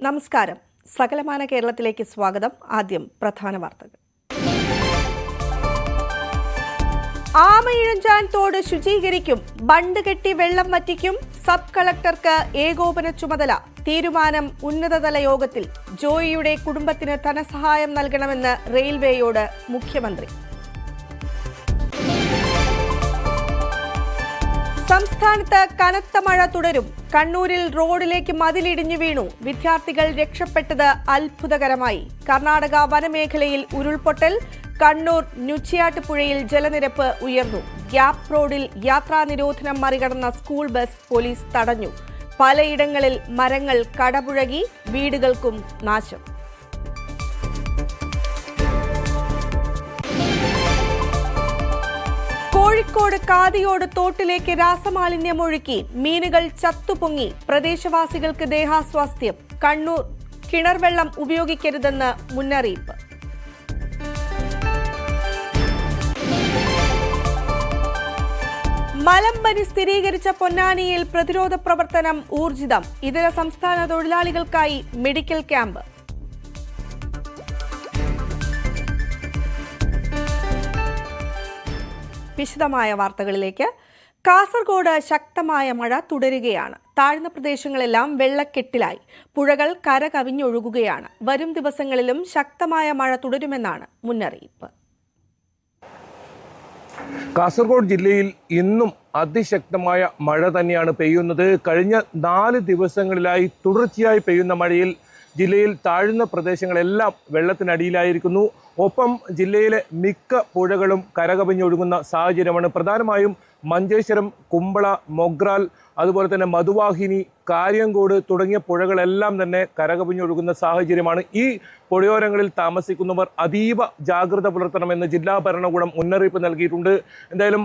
നമസ്കാരം. സകലമാന കേരളത്തിലേക്ക് സ്വാഗതം. ആദ്യം പ്രധാന വാർത്തകൾ. ആമയിഴഞ്ചാൻ തോട് ശുചീകരിക്കും, ബണ്ട് കെട്ടി വെള്ളം വറ്റിക്കും, സബ് കളക്ടർക്ക് ഏകോപന ചുമതല. തീരുമാനം ഉന്നതതല യോഗത്തിൽ. ജോയിയുടെ കുടുംബത്തിന് ധനസഹായം നൽകണമെന്ന് റെയിൽവേയോട് മുഖ്യമന്ത്രി. സംസ്ഥാനത്ത് കനത്ത മഴ തുടരും. കണ്ണൂരിൽ റോഡിലേക്ക് മതിലിടിഞ്ഞു വീണു. വിദ്യാർത്ഥികൾ രക്ഷപ്പെട്ടത് അത്ഭുതകരമായി. കർണാടക വനമേഖലയിൽ ഉരുൾപൊട്ടൽ. കണ്ണൂർ നുച്ചിയാട്ടുപുഴയിൽ ജലനിരപ്പ് ഉയർന്നു. ഗ്യാപ് റോഡിൽ യാത്രാ നിരോധനം മറികടന്ന സ്കൂൾ ബസ് പോലീസ് തടഞ്ഞു. പലയിടങ്ങളിൽ മരങ്ങൾ കടപുഴകി, വീടുകൾക്കും നാശം. കോഴിക്കോട് കാതിയോട് തോട്ടിലേക്ക് രാസമാലിന്യം ഒഴുക്കി. മീനുകൾ ചത്തുപൊങ്ങി. പ്രദേശവാസികൾക്ക് ദേഹാസ്വാസ്ഥ്യം. കണ്ണൂർ കിണർവെള്ളം ഉപയോഗിക്കരുതെന്ന് മുന്നറിയിപ്പ്. മലമ്പനി സ്ഥിരീകരിച്ച പൊന്നാനിയിൽ പ്രതിരോധ പ്രവർത്തനം ഊർജിതം. ഇതര സംസ്ഥാന തൊഴിലാളികൾക്കായി മെഡിക്കൽ ക്യാമ്പ്. വിശദമായ വാർത്തകളിലേക്ക്. കാസർഗോഡ് ശക്തമായ മഴ തുടരുകയാണ്. താഴ്ന്ന പ്രദേശങ്ങളെല്ലാം വെള്ളക്കെട്ടിലായി. പുഴകൾ കരകവിഞ്ഞൊഴുകുകയാണ്. വരും ദിവസങ്ങളിലും ശക്തമായ മഴ തുടരുമെന്നാണ് മുന്നറിയിപ്പ്. കാസർഗോഡ് ജില്ലയിൽ ഇന്നും അതിശക്തമായ മഴ തന്നെയാണ് പെയ്യുന്നത്. കഴിഞ്ഞ 4 ദിവസങ്ങളിലായി തുടർച്ചയായി പെയ്യുന്ന മഴയിൽ ജില്ലയിൽ താഴ്ന്ന പ്രദേശങ്ങളെല്ലാം വെള്ളത്തിനടിയിലായിരിക്കുന്നു. ഒപ്പം ജില്ലയിലെ മിക്ക പുഴകളും കരകവിഞ്ഞൊഴുകുന്ന സാഹചര്യമാണ്. പ്രധാനമായും മഞ്ചേശ്വരം, കുമ്പള, മൊഗ്രാൽ, അതുപോലെ തന്നെ മധുവാഹിനി, കാര്യങ്കോട് തുടങ്ങിയ പുഴകളെല്ലാം തന്നെ കരകവിഞ്ഞൊഴുകുന്ന സാഹചര്യമാണ്. ഈ പുഴയോരങ്ങളിൽ താമസിക്കുന്നവർ അതീവ ജാഗ്രത പുലർത്തണമെന്ന് ജില്ലാ ഭരണകൂടം മുന്നറിയിപ്പ് നൽകിയിട്ടുണ്ട്. എന്തായാലും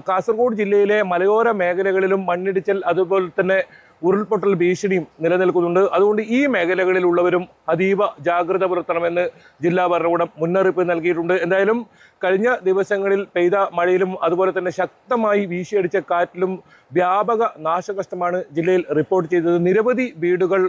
കാസർഗോഡ് ജില്ലയിലെ മലയോര മേഖലകളിലും മണ്ണിടിച്ചൽ അതുപോലെ തന്നെ ഉരുൾപൊട്ടൽ ഭീഷണിയും നിലനിൽക്കുന്നുണ്ട്. അതുകൊണ്ട് ഈ മേഖലകളിലുള്ളവരും അതീവ ജാഗ്രത പുലർത്തണമെന്ന് ജില്ലാ ഭരണകൂടം മുന്നറിയിപ്പ് നൽകിയിട്ടുണ്ട്. എന്തായാലും കഴിഞ്ഞ ദിവസങ്ങളിൽ പെയ്ത മഴയിലും അതുപോലെ തന്നെ ശക്തമായി വീശിയടിച്ച കാറ്റിലും വ്യാപക നാശനഷ്ടമാണ് ജില്ലയിൽ റിപ്പോർട്ട് ചെയ്തത്. നിരവധി വീടുകൾ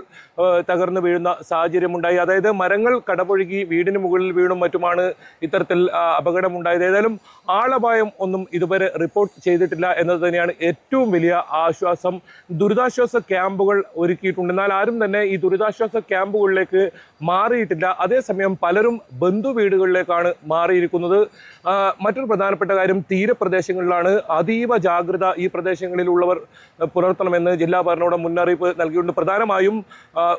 തകർന്നു വീഴുന്ന സാഹചര്യമുണ്ടായി. അതായത് മരങ്ങൾ കടപുഴകി വീടിന് മുകളിൽ വീണും മറ്റുമാണ് ഇത്തരത്തിൽ അപകടമുണ്ടായത്. ഏതായാലും ആളപായം ഒന്നും ഇതുവരെ റിപ്പോർട്ട് ചെയ്തിട്ടില്ല എന്നത് തന്നെയാണ് ഏറ്റവും വലിയ ആശ്വാസം. ദുരിതാശ്വാസ ക്യാമ്പുകൾ ഒരുക്കിയിട്ടുണ്ട്. എന്നാൽ ആരും തന്നെ ഈ ദുരിതാശ്വാസ ക്യാമ്പുകളിലേക്ക് മാറിയിട്ടില്ല. അതേസമയം പലരും ബന്ധു വീടുകളിലേക്കാണ് മാറിയിരിക്കുന്നത്. മറ്റൊരു പ്രധാനപ്പെട്ട കാര്യം, തീരപ്രദേശങ്ങളിലാണ് അതീവ ജാഗ്രത ഈ പ്രദേശങ്ങളിലുള്ളവർ പുലർത്തണമെന്ന് ജില്ലാ ഭരണകൂടം മുന്നറിയിപ്പ് നൽകിയിട്ടുണ്ട്. പ്രധാനമായും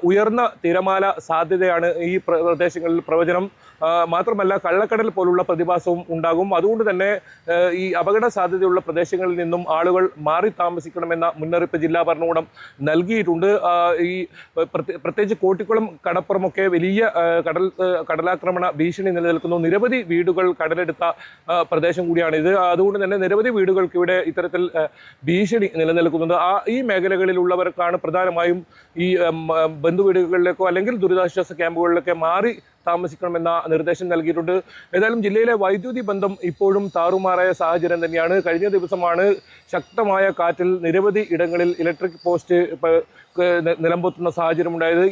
ഉയർന്ന തിരമാല സാധ്യതയാണ് ഈ പ്രദേശങ്ങളിൽ പ്രവചനം. മാത്രമല്ല കള്ളക്കടൽ പോലുള്ള പ്രതിഭാസവും ഉണ്ടാകും. അതുകൊണ്ട് തന്നെ ഈ അപകട സാധ്യതയുള്ള പ്രദേശങ്ങളിൽ നിന്നും ആളുകൾ മാറി താമസിക്കണമെന്ന മുന്നറിയിപ്പ് ജില്ലാ ഭരണകൂടം നൽകിയിട്ടുണ്ട്. ഈ പ്രത്യേകിച്ച് കോട്ടിക്കുളം കടപ്പുറമൊക്കെ വലിയ കടലാക്രമണ ഭീഷണി നിലനിൽക്കുന്നു. നിരവധി വീടുകൾ കടലെടുത്ത പ്രദേശം കൂടിയാണിത്. അതുകൊണ്ട് തന്നെ നിരവധി വീടുകൾക്ക് ഇവിടെ ഇത്തരത്തിൽ ഭീഷണി നിലനിൽക്കുന്നുണ്ട്. ഈ മേഖലകളിലുള്ളവർക്കാണ് പ്രധാനമായും ഈ ബന്ധുവീടുകളിലേക്കോ അല്ലെങ്കിൽ ദുരിതാശ്വാസ ക്യാമ്പുകളിലൊക്കെ മാറി താമസിക്കണമെന്ന നിർദ്ദേശം നൽകിയിട്ടുണ്ട്. ഏതായാലും ജില്ലയിലെ വൈദ്യുതി ബന്ധം ഇപ്പോഴും താറുമാറായ സാഹചര്യം തന്നെയാണ്. കഴിഞ്ഞ ദിവസമാണ് ശക്തമായ കാറ്റിൽ നിരവധി ഇടങ്ങളിൽ ഇലക്ട്രിക് പോസ്റ്റ് നിലംപൊത്തുന്ന സാഹചര്യം ഉണ്ടായത്.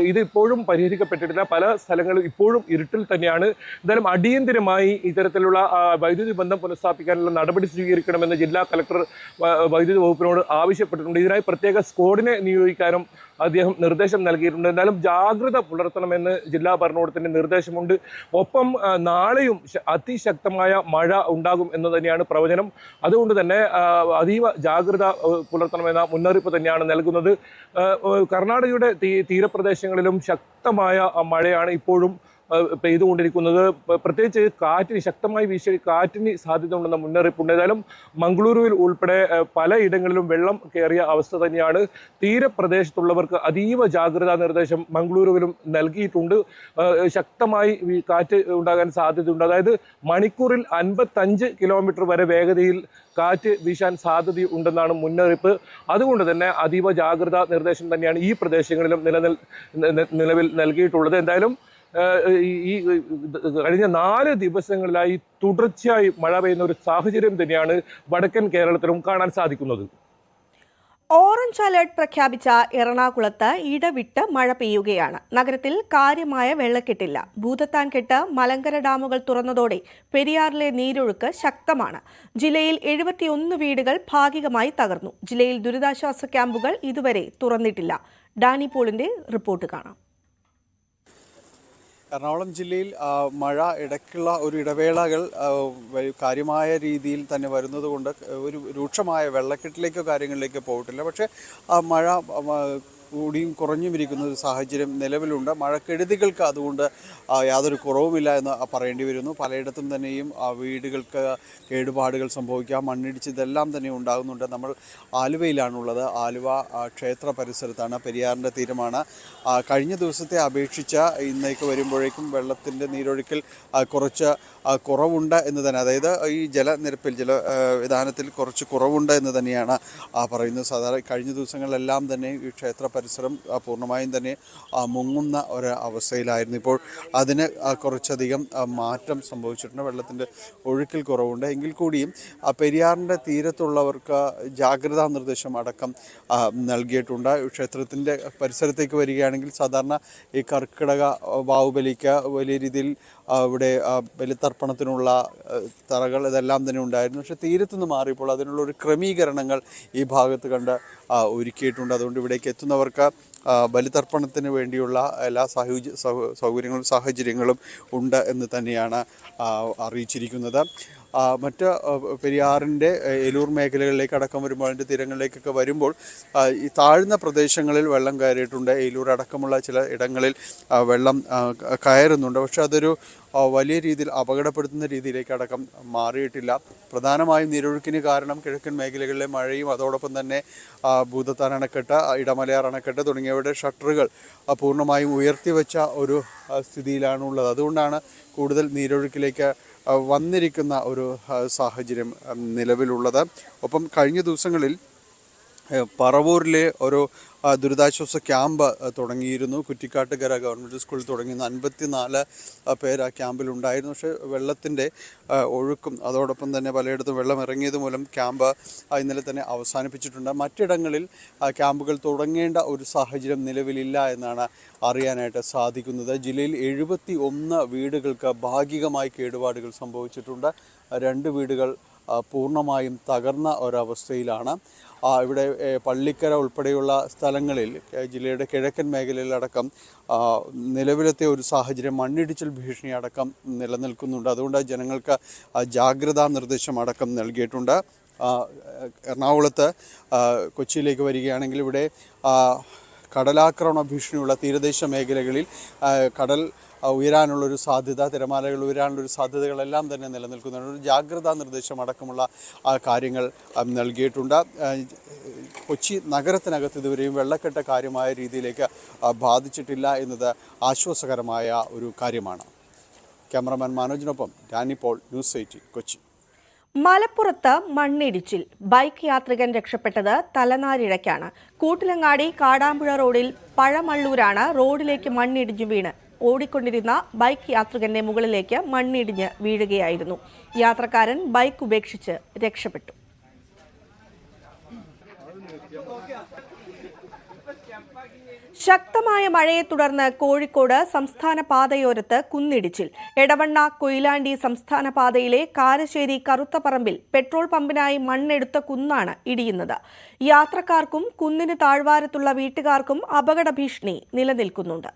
ഇത് ഇപ്പോഴും പരിഹരിക്കപ്പെട്ടിട്ടില്ല. പല സ്ഥലങ്ങളും ഇപ്പോഴും ഇരുട്ടിൽ തന്നെയാണ്. എന്തായാലും അടിയന്തിരമായി ഇത്തരത്തിലുള്ള വൈദ്യുതി ബന്ധം പുനഃസ്ഥാപിക്കാനുള്ള നടപടി സ്വീകരിക്കണമെന്ന് ജില്ലാ കളക്ടർ വൈദ്യുതി വകുപ്പിനോട് ആവശ്യപ്പെട്ടിട്ടുണ്ട്. ഇതിനായി പ്രത്യേക സ്ക്വാഡിനെ നിയോഗിക്കാനും അദ്ദേഹം നിർദ്ദേശം നൽകിയിട്ടുണ്ട്. എന്തായാലും ജാഗ്രത പുലർത്തണമെന്ന് ജില്ലാ ഭരണകൂടത്തിന്റെ നിർദ്ദേശമുണ്ട്. ഒപ്പം നാളെയും അതിശക്തമായ മഴ ഉണ്ടാകും എന്ന് തന്നെയാണ് പ്രവചനം. അതുകൊണ്ട് തന്നെ അതീവ ജാഗ്രത പുലർത്തണമെന്ന മുന്നറിയിപ്പ് തന്നെയാണ് നൽകുന്നത്. കർണാടകയുടെ തീരപ്രദേശങ്ങളിലും ശക്തമായ മഴയാണ് ഇപ്പോഴും പെയ്തുകൊണ്ടിരിക്കുന്നത്. പ്രത്യേകിച്ച് കാറ്റിന് ശക്തമായി വീശി കാറ്റിന് സാധ്യത ഉണ്ടെന്ന മുന്നറിയിപ്പുണ്ട്. ഏതായാലും മംഗളൂരുവിൽ ഉൾപ്പെടെ പലയിടങ്ങളിലും വെള്ളം കയറിയ അവസ്ഥ തന്നെയാണ്. തീരപ്രദേശത്തുള്ളവർക്ക് അതീവ ജാഗ്രതാ നിർദ്ദേശം മംഗളൂരുവിലും നൽകിയിട്ടുണ്ട്. ശക്തമായി കാറ്റ് ഉണ്ടാകാൻ സാധ്യതയുണ്ട്. അതായത് മണിക്കൂറിൽ 55 കിലോമീറ്റർ വരെ വേഗതയിൽ കാറ്റ് വീശാൻ സാധ്യതയുണ്ടെന്നാണ് മുന്നറിയിപ്പ്. അതുകൊണ്ട് തന്നെ അതീവ ജാഗ്രതാ നിർദ്ദേശം തന്നെയാണ് ഈ പ്രദേശങ്ങളിലും നിലവിൽ നൽകിയിട്ടുള്ളത്. എന്തായാലും ഈ കഴിഞ്ഞ 4 ദിവസങ്ങളിലായി തുടർച്ചയായി മഴ പെയ്യുന്ന ഒരു സാഹചര്യം തന്നെയാണ് വടക്കൻ കേരളത്തിലും കാണാൻ സാധിക്കുന്നത്. ഓറഞ്ച് അലർട്ട് പ്രഖ്യാപിച്ച എറണാകുളത്ത് ഇടവിട്ട് മഴ പെയ്യുകയാണ്. നഗരത്തിൽ കാര്യമായ വെള്ളക്കെട്ടില്ല. ഭൂതത്താൻകെട്ട്, മലങ്കര ഡാമുകൾ തുറന്നതോടെ പെരിയാറിലെ നീരൊഴുക്ക് ശക്തമാണ്. ജില്ലയിൽ 71 വീടുകൾ ഭാഗികമായി തകർന്നു. ജില്ലയിൽ ദുരിതാശ്വാസ ക്യാമ്പുകൾ ഇതുവരെ തുറന്നിട്ടില്ല. ഡാനി പോളിന്റെ റിപ്പോർട്ട് കാണാം. എറണാകുളം ജില്ലയിൽ മഴ ഇടയ്ക്കുള്ള ഒരു ഇടവേളകൾ കാര്യമായ രീതിയിൽ തന്നെ വരുന്നതുകൊണ്ട് ഒരു രൂക്ഷമായ വെള്ളക്കെട്ടിലേക്കോ കാര്യങ്ങളിലേക്കോ പോയിട്ടില്ല. പക്ഷേ മഴ കൂടിയും കുറഞ്ഞും ഇരിക്കുന്ന ഒരു സാഹചര്യം നിലവിലുണ്ട്. മഴക്കെടുതികൾക്ക് അതുകൊണ്ട് യാതൊരു കുറവുമില്ല എന്ന് പറയേണ്ടി വരുന്നു. പലയിടത്തും തന്നെയും വീടുകൾക്ക് കേടുപാടുകൾ സംഭവിക്കാം, മണ്ണിടിച്ച് ഇതെല്ലാം തന്നെ ഉണ്ടാകുന്നുണ്ട്. നമ്മൾ ആലുവയിലാണുള്ളത്. ആലുവ ക്ഷേത്ര പരിസരത്താണ്, പെരിയാറിൻ്റെ തീരമാണ്. കഴിഞ്ഞ ദിവസത്തെ അപേക്ഷിച്ച് ഇന്നേക്ക് വരുമ്പോഴേക്കും വെള്ളത്തിൻ്റെ നീരൊഴുക്കിൽ കുറച്ച് കുറവുണ്ട് എന്ന് തന്നെ, അതായത് ഈ ജലനിരപ്പിൽ ജലവിധാനത്തിൽ കുറച്ച് കുറവുണ്ട് എന്ന് തന്നെയാണ് പറയുന്നത്. സാധാരണ കഴിഞ്ഞ ദിവസങ്ങളിലെല്ലാം തന്നെ ഈ ക്ഷേത്ര പരിസരം പൂർണ്ണമായും തന്നെ മുങ്ങുന്ന ഒരു അവസ്ഥയിലായിരുന്നു. ഇപ്പോൾ അതിന് കുറച്ചധികം മാറ്റം സംഭവിച്ചിട്ടുണ്ട്. വെള്ളത്തിൻ്റെ ഒഴുക്കിൽ കുറവുണ്ട്. എങ്കിൽ കൂടിയും പെരിയാറിൻ്റെ തീരത്തുള്ളവർക്ക് ജാഗ്രതാ നിർദ്ദേശം അടക്കം നൽകിയിട്ടുണ്ട്. ക്ഷേത്രത്തിൻ്റെ പരിസരത്തേക്ക് വരികയാണെങ്കിൽ സാധാരണ ഈ കർക്കിടക ബാഹുബലിക്ക് വലിയ രീതിയിൽ ഇവിടെ ബലിതർപ്പണത്തിനുള്ള തറകൾ ഇതെല്ലാം തന്നെ ഉണ്ടായിരുന്നു. പക്ഷേ തീരത്തുനിന്ന് മാറിയപ്പോൾ അതിനുള്ളൊരു ക്രമീകരണങ്ങൾ ഈ ഭാഗത്ത് കണ്ട് ഒരുക്കിയിട്ടുണ്ട്. അതുകൊണ്ട് ഇവിടേക്ക് എത്തുന്നവർക്ക് ബലിതർപ്പണത്തിന് വേണ്ടിയുള്ള എല്ലാ സൗകര്യങ്ങളും സാഹചര്യങ്ങളും ഉണ്ട് എന്ന് തന്നെയാണ് അറിയിച്ചിരിക്കുന്നത്. മറ്റ് പെരിയാറിൻ്റെ ഏലൂർ മേഖലകളിലേക്ക് അടക്കം വരുമ്പോൾ, അതിൻ്റെ തീരങ്ങളിലേക്കൊക്കെ വരുമ്പോൾ ഈ താഴ്ന്ന പ്രദേശങ്ങളിൽ വെള്ളം കയറിയിട്ടുണ്ട്. ഏലൂർ അടക്കമുള്ള ചില ഇടങ്ങളിൽ വെള്ളം കയറുന്നുണ്ട്. പക്ഷേ അതൊരു വലിയ രീതിയിൽ അപകടപ്പെടുത്തുന്ന രീതിയിലേക്ക് അടക്കം മാറിയിട്ടില്ല. പ്രധാനമായും നീരൊഴുക്കിന് കാരണം കിഴക്കൻ മേഖലകളിലെ മഴയും അതോടൊപ്പം തന്നെ ഭൂതത്താൻ അണക്കെട്ട്, ഇടമലയാർ അണക്കെട്ട് തുടങ്ങിയവയുടെ ഷട്ടറുകൾ പൂർണ്ണമായും ഉയർത്തിവെച്ച ഒരു സ്ഥിതിയിലാണുള്ളത്. അതുകൊണ്ടാണ് കൂടുതൽ നീരൊഴുക്കിലേക്ക് വന്നിരിക്കുന്ന ഒരു സാഹചര്യം നിലവിലുള്ളത്. ഒപ്പം കഴിഞ്ഞ ദിവസങ്ങളിൽ പറവൂരിലെ ഒരു ദുരിതാശ്വാസ ക്യാമ്പ് തുടങ്ങിയിരുന്നു. കുറ്റിക്കാട്ടുകര ഗവൺമെൻറ് സ്കൂളിൽ തുടങ്ങിയിരുന്ന 54 പേര് ആ ക്യാമ്പിലുണ്ടായിരുന്നു. പക്ഷേ വെള്ളത്തിൻ്റെ ഒഴുക്കും അതോടൊപ്പം തന്നെ പലയിടത്തും വെള്ളം ഇറങ്ങിയത് മൂലം ക്യാമ്പ് ഇന്നലെ തന്നെ അവസാനിപ്പിച്ചിട്ടുണ്ട്. മറ്റിടങ്ങളിൽ ക്യാമ്പുകൾ തുടങ്ങേണ്ട ഒരു സാഹചര്യം നിലവിലില്ല എന്നാണ് അറിയാനായിട്ട് സാധിക്കുന്നത്. ജില്ലയിൽ 71 വീടുകൾക്ക് ഭാഗികമായി കേടുപാടുകൾ സംഭവിച്ചിട്ടുണ്ട്. 2 വീടുകൾ പൂർണ്ണമായും തകർന്ന ഒരവസ്ഥയിലാണ്. ഇവിടെ പള്ളിക്കര ഉൾപ്പെടെയുള്ള സ്ഥലങ്ങളിൽ ജില്ലയുടെ കിഴക്കൻ മേഖലയിലടക്കം നിലവിലത്തെ ഒരു സാഹചര്യം മണ്ണിടിച്ചിൽ ഭീഷണി അടക്കം നിലനിൽക്കുന്നുണ്ട്. അതുകൊണ്ട് ജനങ്ങൾക്ക് ജാഗ്രതാ നിർദ്ദേശം അടക്കം നൽകിയിട്ടുണ്ട്. എറണാകുളത്ത് കൊച്ചിയിലേക്ക് വരികയാണെങ്കിൽ ഇവിടെ കടലാക്രമണ ഭീഷണിയുള്ള തീരദേശ മേഖലകളിൽ കടൽ ഉയരാനുള്ളൊരു സാധ്യത, തിരമാലകൾ ഉയരാനുള്ളൊരു സാധ്യതകളെല്ലാം തന്നെ നിലനിൽക്കുന്നുണ്ട്. ഒരു ജാഗ്രതാ നിർദ്ദേശം അടക്കമുള്ള കാര്യങ്ങൾ നൽകിയിട്ടുണ്ട്. കൊച്ചി നഗരത്തിനകത്ത് ഇതുവരെയും വെള്ളക്കെട്ട് കാര്യമായ രീതിയിലേക്ക് ബാധിച്ചിട്ടില്ല എന്നത് ആശ്വാസകരമായ ഒരു കാര്യമാണ്. ക്യാമറമാൻ മനോജിനൊപ്പം ഡാനി പോൾ, ന്യൂസ് 18 കൊച്ചി. മലപ്പുറത്ത് മണ്ണിടിച്ചിൽ, ബൈക്ക് യാത്രികൻ രക്ഷപ്പെട്ടത് തലനാരിഴയ്ക്കാണ്. കൂട്ടിലങ്ങാടി കാടാമ്പുഴ റോഡിൽ പഴമള്ളൂരാണ് റോഡിലേക്ക് മണ്ണിടിഞ്ഞു വീണ് ഓടിക്കൊണ്ടിരുന്ന ബൈക്ക് യാത്രികന്റെ മുകളിലേക്ക് മണ്ണിടിഞ്ഞ് വീഴുകയായിരുന്നു. യാത്രക്കാരൻ ബൈക്ക് ഉപേക്ഷിച്ച് രക്ഷപ്പെട്ടു. ശക്തമായ മഴയെ തുടർന്ന് കോഴിക്കോട് സംസ്ഥാന പാതയോരത്ത് കുന്നിടിച്ചിൽ. എടവണ്ണ കൊയിലാണ്ടി സംസ്ഥാന പാതയിലെ കാരശ്ശേരി കറുത്തപറമ്പിൽ പെട്രോൾ പമ്പിനായി മണ്ണെടുത്ത കുന്നാണ് ഇടിയുന്നത്. യാത്രക്കാർക്കും കുന്നിന് താഴ്വാരത്തുള്ള വീട്ടുകാർക്കും അപകട ഭീഷണി നിലനിൽക്കുന്നുണ്ട്.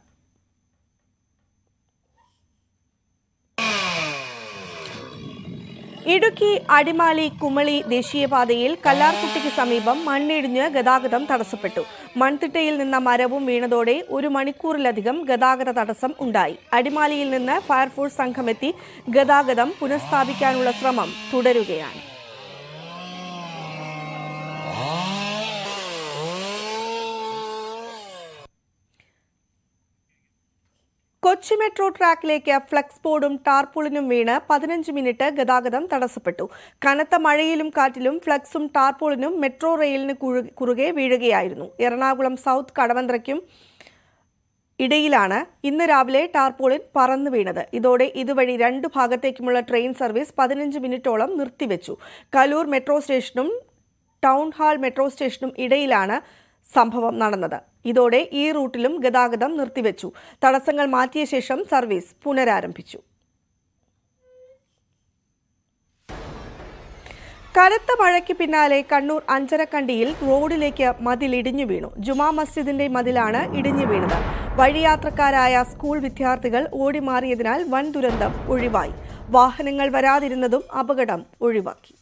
ഇടുക്കി അടിമാലി കുമളി ദേശീയപാതയിൽ കല്ലാർകുട്ടിക്ക് സമീപം മണ്ണിടിഞ്ഞ് ഗതാഗതം തടസ്സപ്പെട്ടു. മൺതിട്ടയിൽ നിന്ന മരവും വീണതോടെ 1 മണിക്കൂറിലധികം ഗതാഗത തടസ്സം ഉണ്ടായി. അടിമാലിയിൽ നിന്ന് ഫയർഫോഴ്സ് സംഘമെത്തി ഗതാഗതം പുനഃസ്ഥാപിക്കാനുള്ള ശ്രമം തുടരുകയാണ്. കൊച്ചി മെട്രോ ട്രാക്കിലേക്ക് ഫ്ലക്സ് ബോർഡും ടാർപോളിനും വീണ് 15 മിനിറ്റ് ഗതാഗതം തടസ്സപ്പെട്ടു. കനത്ത മഴയിലും കാറ്റിലും ഫ്ലക്സും ടാർപോളിനും മെട്രോ റെയിലിന് കുറുകെ വീഴുകയായിരുന്നു. എറണാകുളം സൗത്ത് കടവന്ത്രയ്ക്കും ഇടയിലാണ് ഇന്ന് രാവിലെ ടാർപോളിൻ പറന്നു വീണത്. ഇതോടെ ഇതുവഴി 2 ഭാഗത്തേക്കുമുള്ള ട്രെയിൻ സർവീസ് 15 മിനിറ്റോളം നിർത്തിവെച്ചു. കലൂർ മെട്രോ സ്റ്റേഷനും ടൗൺ ഹാൾ മെട്രോ സ്റ്റേഷനും ഇടയിലാണ് സംഭവം നടന്നത്. ഇതോടെ ഈ റൂട്ടിലും ഗതാഗതം നിർത്തിവെച്ചു. തടസ്സങ്ങൾ മാറ്റിയ ശേഷം സർവീസ് പുനരാരംഭിച്ചു. കനത്ത മഴയ്ക്ക് പിന്നാലെ കണ്ണൂർ അഞ്ചരക്കണ്ടിയിൽ റോഡിലേക്ക് മതിൽ ഇടിഞ്ഞു വീണു. ജുമാ മസ്ജിദിന്റെ മതിലാണ് ഇടിഞ്ഞു വീണത്. വഴിയാത്രക്കാരായ സ്കൂൾ വിദ്യാർത്ഥികൾ ഓടിമാറിയതിനാൽ വൻ ദുരന്തം ഒഴിവായി. വാഹനങ്ങൾ വരാതിരുന്നതും അപകടം ഒഴിവാക്കി.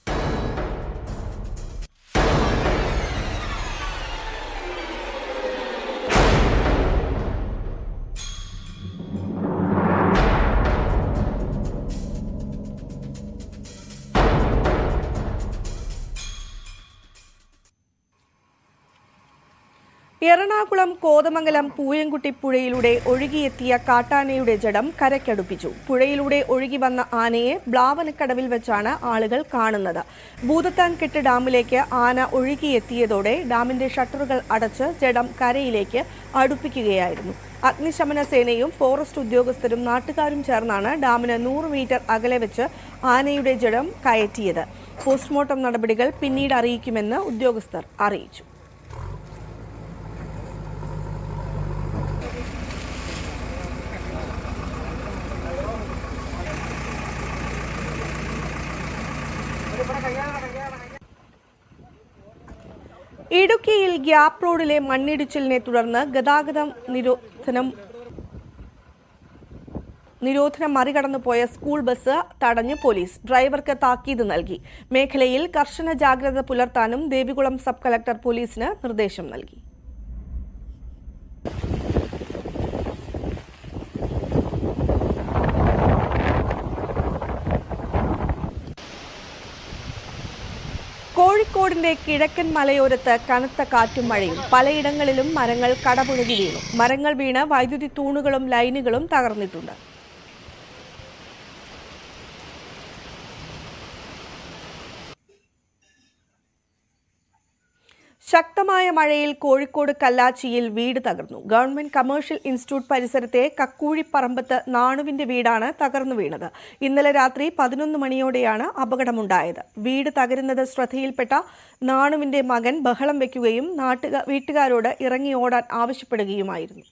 എറണാകുളം കോതമംഗലം പൂയംകുട്ടി പുഴയിലൂടെ ഒഴുകിയെത്തിയ കാട്ടാനയുടെ ജഡം കരയ്ക്കടുപ്പിച്ചു. പുഴയിലൂടെ ഒഴുകി വന്ന ആനയെ ബ്ലാവനക്കടവിൽ വെച്ചാണ് ആളുകൾ കാണുന്നത്. ഭൂതത്താൻകെട്ട് ഡാമിലേക്ക് ആന ഒഴുകിയെത്തിയതോടെ ഡാമിന്റെ ഷട്ടറുകൾ അടച്ച് ജഡം കരയിലേക്ക് അടുപ്പിക്കുകയായിരുന്നു. അഗ്നിശമന സേനയും ഫോറസ്റ്റ് ഉദ്യോഗസ്ഥരും നാട്ടുകാരും ചേർന്നാണ് ഡാമിന് 100 മീറ്റർ അകലെ വെച്ച് ആനയുടെ ജഡം കയറ്റിയത്. പോസ്റ്റ്മോർട്ടം നടപടികൾ പിന്നീട് അറിയിക്കുമെന്ന് ഉദ്യോഗസ്ഥർ അറിയിച്ചു. ഇടുക്കിയിൽ ഗ്യാപ് റോഡിലെ മണ്ണിടിച്ചിലിനെ തുടർന്ന് ഗതാഗത നിരോധനം മറികടന്നുപോയ സ്കൂൾ ബസ് തടഞ്ഞ് പോലീസ്. ഡ്രൈവർക്ക് താക്കീത് നൽകി. മേഖലയിൽ കർശന ജാഗ്രത പുലർത്താനും ദേവികുളം സബ് കളക്ടർ പോലീസിന് നിർദ്ദേശം നൽകി. കോഴിക്കോടിന്റെ കിഴക്കൻ മലയോരത്ത് കനത്ത കാറ്റും മഴയും. പലയിടങ്ങളിലും മരങ്ങൾ കടപുഴകി വീണു. മരങ്ങൾ വീണ് വൈദ്യുതി തൂണുകളും ലൈനുകളും തകർന്നിട്ടുണ്ട്. ശക്തമായ മഴയിൽ കോഴിക്കോട് കല്ലാച്ചിയിൽ വീട് തകർന്നു. ഗവൺമെന്റ് കമേഴ്ഷ്യൽ ഇൻസ്റ്റിറ്റ്യൂട്ട് പരിസരത്തെ കക്കൂഴിപ്പറമ്പത്ത് നാണുവിന്റെ വീടാണ് തകർന്നു വീണത്. ഇന്നലെ രാത്രി 11 മണിയോടെയാണ് അപകടമുണ്ടായത്. വീട് തകരുന്നത് ശ്രദ്ധയിൽപ്പെട്ട നാണുവിന്റെ മകൻ ബഹളം വയ്ക്കുകയും വീട്ടുകാരോട് ഇറങ്ങി ഓടാൻ ആവശ്യപ്പെടുകയുമായിരുന്നു.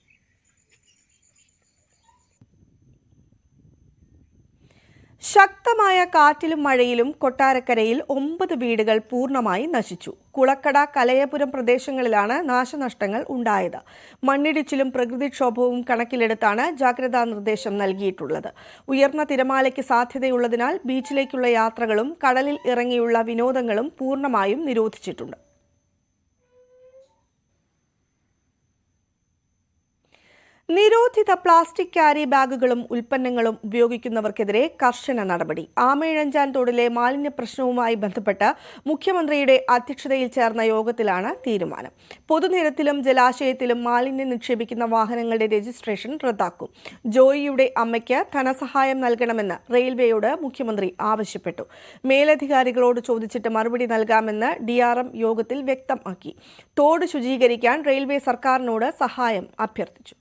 ശക്തമായ കാറ്റിലും മഴയിലും കൊട്ടാരക്കരയിൽ 9 വീടുകൾ പൂർണ്ണമായി നശിച്ചു. കുളക്കട, കലയപുരം പ്രദേശങ്ങളിലാണ് നാശനഷ്ടങ്ങൾ ഉണ്ടായത്. മണ്ണിടിച്ചിലും പ്രകൃതിക്ഷോഭവും കണക്കിലെടുത്താണ് ജാഗ്രതാ നിർദ്ദേശം നൽകിയിട്ടുള്ളത്. ഉയർന്ന തിരമാലയ്ക്ക് സാധ്യതയുള്ളതിനാൽ ബീച്ചിലേക്കുള്ള യാത്രകളും കടലിൽ ഇറങ്ങിയുള്ള വിനോദങ്ങളും പൂർണ്ണമായും നിരോധിച്ചിട്ടുണ്ട്. നിരോധിത പ്ലാസ്റ്റിക് ക്യാരി ബാഗുകളും ഉൽപ്പന്നങ്ങളും ഉപയോഗിക്കുന്നവർക്കെതിരെ കർശന നടപടി. ആമയിഴഞ്ചാൻ തോടിലെ മാലിന്യ പ്രശ്നവുമായി ബന്ധപ്പെട്ട് മുഖ്യമന്ത്രിയുടെ അധ്യക്ഷതയിൽ ചേർന്ന യോഗത്തിലാണ് തീരുമാനം. പൊതുനിരത്തിലും ജലാശയത്തിലും മാലിന്യം നിക്ഷേപിക്കുന്ന വാഹനങ്ങളുടെ രജിസ്ട്രേഷൻ റദ്ദാക്കും. ജോയിയുടെ അമ്മയ്ക്ക് ധനസഹായം നൽകണമെന്ന് റെയിൽവേയോട് മുഖ്യമന്ത്രി ആവശ്യപ്പെട്ടു. മേലധികാരികളോട് ചോദിച്ചിട്ട് മറുപടി നൽകാമെന്ന് DRM യോഗത്തിൽ വ്യക്തമാക്കി. തോട് ശുചീകരിക്കാൻ റെയിൽവേ സർക്കാരിനോട് സഹായം അഭ്യർത്ഥിച്ചു.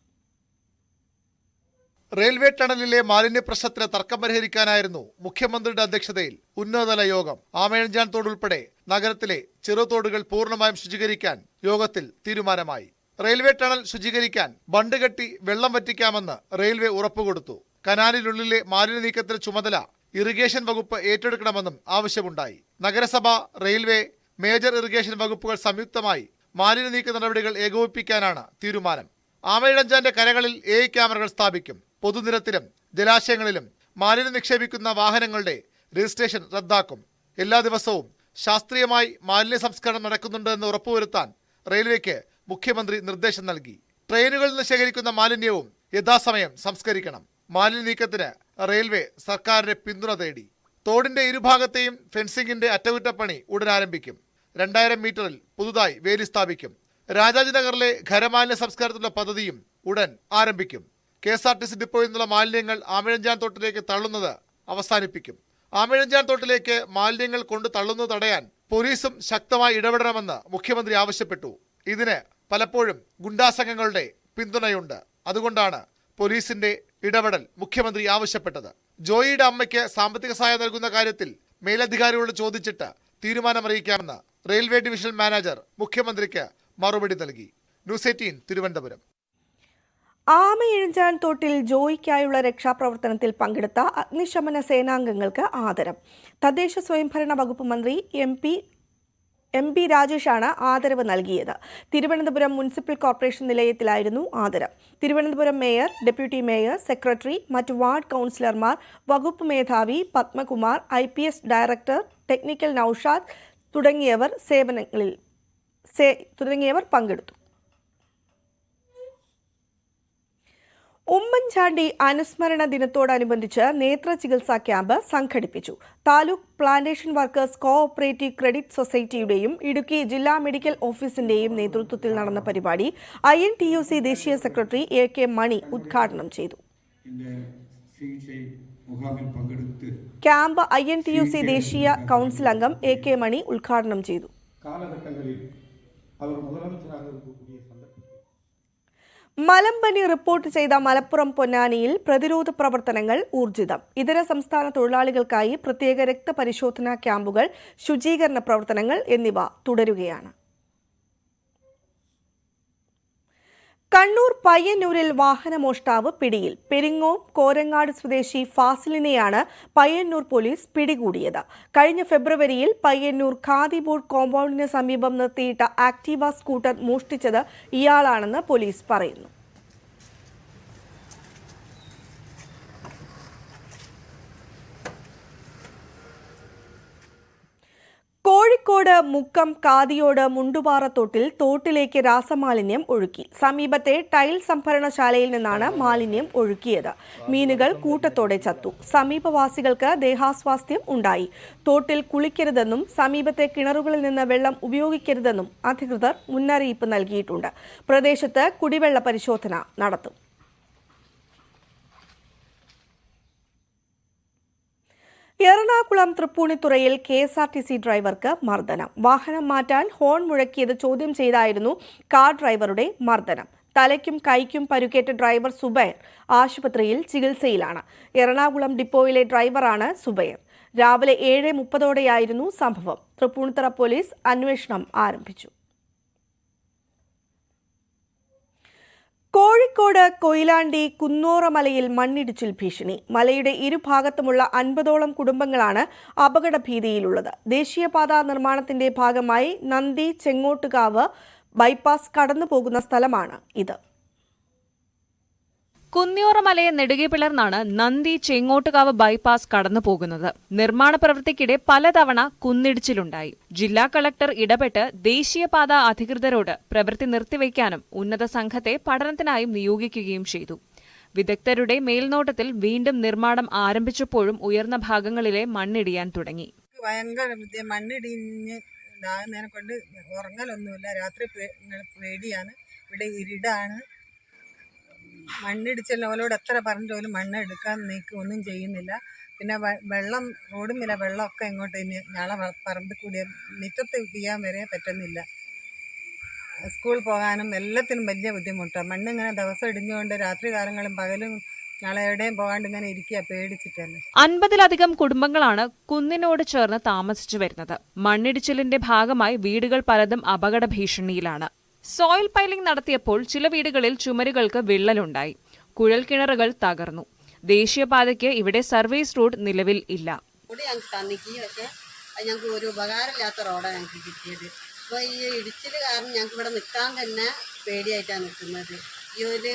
റെയിൽവേ ടണലിലെ മാലിന്യ പ്രശ്നത്തിന് തർക്കം പരിഹരിക്കാനായിരുന്നു മുഖ്യമന്ത്രിയുടെ അധ്യക്ഷതയിൽ ഉന്നതതല യോഗം. ആമയിഴഞ്ചാൻ തോട് ഉൾപ്പെടെ നഗരത്തിലെ ചെറുതോടുകൾ പൂർണ്ണമായും ശുചീകരിക്കാൻ യോഗത്തിൽ തീരുമാനമായി. റെയിൽവേ ടണൽ ശുചീകരിക്കാൻ ബണ്ട് കെട്ടി വെള്ളം വറ്റിക്കാമെന്ന് റെയിൽവേ ഉറപ്പുകൊടുത്തു. കനാലിനുള്ളിലെ മാലിന്യ നീക്കത്തിന് ചുമതല ഇറിഗേഷൻ വകുപ്പ് ഏറ്റെടുക്കണമെന്നും ആവശ്യമുണ്ടായി. നഗരസഭ, റെയിൽവേ, മേജർ ഇറിഗേഷൻ വകുപ്പുകൾ സംയുക്തമായി മാലിന്യ നീക്ക നടപടികൾ ഏകോപിപ്പിക്കാനാണ് തീരുമാനം. ആമയിഴഞ്ചാന്റെ കരകളിൽ AI ക്യാമറകൾ സ്ഥാപിക്കും. പൊതുനിരത്തിലും ജലാശയങ്ങളിലും മാലിന്യം നിക്ഷേപിക്കുന്ന വാഹനങ്ങളുടെ രജിസ്ട്രേഷൻ റദ്ദാക്കും. എല്ലാ ദിവസവും ശാസ്ത്രീയമായി മാലിന്യ സംസ്കരണം നടക്കുന്നുണ്ട് എന്ന് ഉറപ്പുവരുത്താൻ റെയിൽവേക്ക് മുഖ്യമന്ത്രി നിർദ്ദേശം നൽകി. ട്രെയിനുകളിൽ നിന്ന് ശേഖരിക്കുന്ന മാലിന്യവും യഥാസമയം സംസ്കരിക്കണം. മാലിന്യ നീക്കത്തിന് റെയിൽവേ സർക്കാരിന്റെ പിന്തുണ തേടി. തോടിന്റെ ഇരുഭാഗത്തെയും ഫെൻസിംഗിന്റെ അറ്റകുറ്റപ്പണി ഉടൻ ആരംഭിക്കും. 2000 മീറ്ററിൽ പുതുതായി വേലി സ്ഥാപിക്കും. രാജാജിനഗറിലെ ഖരമാലിന്യ സംസ്കാരത്തിലുള്ള പദ്ധതിയും ഉടൻ ആരംഭിക്കും. KSRTC ഡിപ്പോയിൽ നിന്നുള്ള മാലിന്യങ്ങൾ ആമയിഴഞ്ചാൻ തോട്ടിലേക്ക് തള്ളുന്നത് അവസാനിപ്പിക്കും. ആമയിഴഞ്ചാൻ തോട്ടിലേക്ക് മാലിന്യങ്ങൾ കൊണ്ട് തള്ളുന്നത് തടയാൻ പോലീസും ശക്തമായി ഇടപെടണമെന്ന് മുഖ്യമന്ത്രി ആവശ്യപ്പെട്ടു. ഇതിന് പലപ്പോഴും ഗുണ്ടാസംഘങ്ങളുടെ പിന്തുണയുണ്ട്. അതുകൊണ്ടാണ് പോലീസിന്റെ ഇടപെടൽ മുഖ്യമന്ത്രി ആവശ്യപ്പെട്ടത്. ജോയിയുടെ അമ്മയ്ക്ക് സാമ്പത്തിക സഹായം നൽകുന്ന കാര്യത്തിൽ മേലധികാരികളോട് ചോദിച്ചിട്ട് തീരുമാനമറിയിക്കാമെന്ന് റെയിൽവേ ഡിവിഷണൽ മാനേജർ മുഖ്യമന്ത്രിക്ക് മറുപടി നൽകി. ന്യൂസ് 18 തിരുവനന്തപുരം. ആമയിഴഞ്ചാൻ തോട്ടിൽ ജോയിക്കായുള്ള രക്ഷാപ്രവർത്തനത്തിൽ പങ്കെടുത്ത അഗ്നിശമന സേനാംഗങ്ങൾക്ക് ആദരം. തദ്ദേശ സ്വയംഭരണ വകുപ്പ് മന്ത്രി എം പി രാജേഷാണ് ആദരവ് നൽകിയത്. തിരുവനന്തപുരം മുനിസിപ്പൽ കോർപ്പറേഷൻ നിലയത്തിലായിരുന്നു ആദരം. Thiruvananthapuram mayor, deputy mayor, secretary, മറ്റ് വാർഡ് കൗൺസിലർമാർ, വകുപ്പ് മേധാവി Padmakumar, IPS director, technical Naushad തുടങ്ങിയവർ പങ്കെടുത്തു. ഉമ്മൻചാണ്ടി അനുസ്മരണ ദിനത്തോടനുബന്ധിച്ച് നേത്ര ചികിത്സാ ക്യാമ്പ് സംഘടിപ്പിച്ചു. Taluk plantation workers cooperative credit സൊസൈറ്റിയുടെയും Idukki ജില്ലാ മെഡിക്കൽ ഓഫീസിന്റെയും നേതൃത്വത്തിൽ നടന്ന പരിപാടി INTUC ദേശീയ സെക്രട്ടറി AK മണി ഉദ്ഘാടനം ചെയ്തു. ക്യാമ്പ് INTUC ദേശീയ കൗൺസിൽ അംഗം AK മണി ഉദ്ഘാടനം ചെയ്തു. മലമ്പനി റിപ്പോർട്ട് ചെയ്ത മലപ്പുറം പൊന്നാനിയിൽ പ്രതിരോധ പ്രവർത്തനങ്ങൾ ഊർജിതം. ഇതര സംസ്ഥാന തൊഴിലാളികൾക്കായി പ്രത്യേക രക്തപരിശോധനാ ക്യാമ്പുകൾ, ശുചീകരണ പ്രവർത്തനങ്ങൾ എന്നിവ തുടരുകയാണ്. കണ്ണൂർ പയ്യന്നൂരിൽ വാഹനമോഷ്ടാവ് പിടിയിൽ. പെരിങ്ങോം കോരങ്ങാട് സ്വദേശി ഫാസിലിനെയാണ് പയ്യന്നൂർ പോലീസ് പിടികൂടിയത്. കഴിഞ്ഞ ഫെബ്രുവരിയിൽ പയ്യന്നൂർ ഖാദി ബോർഡ് കോമ്പൗണ്ടിന് സമീപം നിർത്തിയിട്ട ആക്ടീവ സ്കൂട്ടർ മോഷ്ടിച്ചത് ഇയാളാണെന്ന് പോലീസ് പറയുന്നു. കോഴിക്കോട് മുക്കം കാതിയോട് മുണ്ടുപാറത്തോട്ടിൽ തോട്ടിലേക്ക് രാസമാലിന്യം ഒഴുക്കി. സമീപത്തെ ടൈൽ സംഭരണശാലയിൽ നിന്നാണ് മാലിന്യം ഒഴുക്കിയത്. മീനുകൾ കൂട്ടത്തോടെ ചത്തു. സമീപവാസികൾക്ക് ദേഹാസ്വാസ്ഥ്യം ഉണ്ടായി. തോട്ടിൽ കുളിക്കരുതെന്നും സമീപത്തെ കിണറുകളിൽ നിന്ന് വെള്ളം ഉപയോഗിക്കരുതെന്നും അധികൃതർ മുന്നറിയിപ്പ് നൽകിയിട്ടുണ്ട്. പ്രദേശത്ത് കുടിവെള്ള പരിശോധന നടത്തും. എറണാകുളം തൃപ്പൂണിത്തുറയിൽ KSRTC ഡ്രൈവർക്ക് മർദ്ദനം. വാഹനം മാറ്റാൻ ഹോൺ മുഴക്കിയത് ചോദ്യം ചെയ്തായിരുന്നു കാർ ഡ്രൈവറുടെ മർദ്ദനം. തലയ്ക്കും കൈക്കും പരുക്കേറ്റ ഡ്രൈവർ സുബൈർ ആശുപത്രിയിൽ ചികിത്സയിലാണ്. എറണാകുളം ഡിപ്പോയിലെ ഡ്രൈവറാണ് സുബൈർ. രാവിലെ 7:30ഓടെയായിരുന്നു സംഭവം. തൃപ്പൂണിത്തുറ പോലീസ് അന്വേഷണം ആരംഭിച്ചു. കോഴിക്കോട് കൊയിലാണ്ടി കുന്നോറമലയിൽ മണ്ണിടിച്ചിൽ ഭീഷണി. മലയുടെ ഇരുഭാഗത്തുമുള്ള 50ഓളം കുടുംബങ്ങളാണ് അപകട ഭീതിയിലുള്ളത്. ദേശീയപാത നിർമ്മാണത്തിന്റെ ഭാഗമായി നന്ദി ചെങ്ങോട്ടുകാവ് ബൈപ്പാസ് കടന്നുപോകുന്ന സ്ഥലമാണ് ഇത്. കുന്നിയോറമലയെ നെടുകെ പിളർന്നാണ് നന്ദി ചെങ്ങോട്ടുകാവ് ബൈപ്പാസ് കടന്നുപോകുന്നത്. നിർമ്മാണ പ്രവൃത്തിക്കിടെ പലതവണ കുന്നിടിച്ചിലുണ്ടായി. ജില്ലാ കളക്ടർ ഇടപെട്ട് ദേശീയപാത അധികൃതരോട് പ്രവൃത്തി നിർത്തിവെക്കാനും ഉന്നത സംഘത്തെ പഠനത്തിനായും നിയോഗിക്കുകയും ചെയ്തു. വിദഗ്ധരുടെ മേൽനോട്ടത്തിൽ വീണ്ടും നിർമ്മാണം ആരംഭിച്ചപ്പോഴും ഉയർന്ന ഭാഗങ്ങളിലെ മണ്ണിടിയാൻ തുടങ്ങി. ഭയങ്കര മണ്ണിടിഞ്ഞ് ഇതാകുന്നതിനെ കൊണ്ട് ഉറങ്ങലൊന്നുമില്ല. രാത്രി പേടിയാണ്. ഇവിടെ ഇരുടാണ്. മണ്ണിടിച്ചല്ലോ അവരോട് എത്ര പറഞ്ഞിട്ട് പോലും മണ്ണ് എടുക്കാൻ ഒന്നും ചെയ്യുന്നില്ല. പിന്നെ വെള്ളം റോഡുമില്ല. വെള്ളമൊക്കെ ഇങ്ങോട്ട് ഞങ്ങളെ പറമ്പിൽ കൂടി മുറ്റത്ത് ചെയ്യാൻ വരെ പറ്റുന്നില്ല. സ്കൂളിൽ പോകാനും എല്ലാത്തിനും വലിയ ബുദ്ധിമുട്ടാണ്. മണ്ണിങ്ങനെ ദിവസം ഇടിഞ്ഞുകൊണ്ട് രാത്രി കാലങ്ങളും പകലും ഞങ്ങളെ എവിടെയും പോകാണ്ട് ഇങ്ങനെ ഇരിക്കുക പേടിച്ചിട്ടല്ലേ. 50ലധികം കുടുംബങ്ങളാണ് കുന്നിനോട് ചേർന്ന് താമസിച്ചു വരുന്നത്. മണ്ണിടിച്ചിലിന്റെ ഭാഗമായി വീടുകൾ പലതും അപകട ഭീഷണിയിലാണ്. സോയിൽ പൈലിംഗ് നടത്തിയപ്പോൾ ചില വീടുകളിൽ ചുമരുകൾക്ക് വിള്ളലുണ്ടായി. കുഴൽക്കിണറുകൾ തകർന്നു. ദേശീയപാതയ്ക്ക് ഇവിടെ സർവീസ് റോഡ് നിലവിൽ ഇല്ല. പക്ഷേ അത് ഞങ്ങൾക്ക് ഒരു ഉപകാരമില്ലാത്ത റോഡാണ് ഞങ്ങൾക്ക് കിട്ടിയത്. അപ്പോൾ ഈ ഇടിച്ചിൽ കാരണം ഞങ്ങൾക്ക് ഇവിടെ നിൽക്കാൻ തന്നെ പേടിയായിട്ടാണ് നിൽക്കുന്നത്. ഈ ഒരു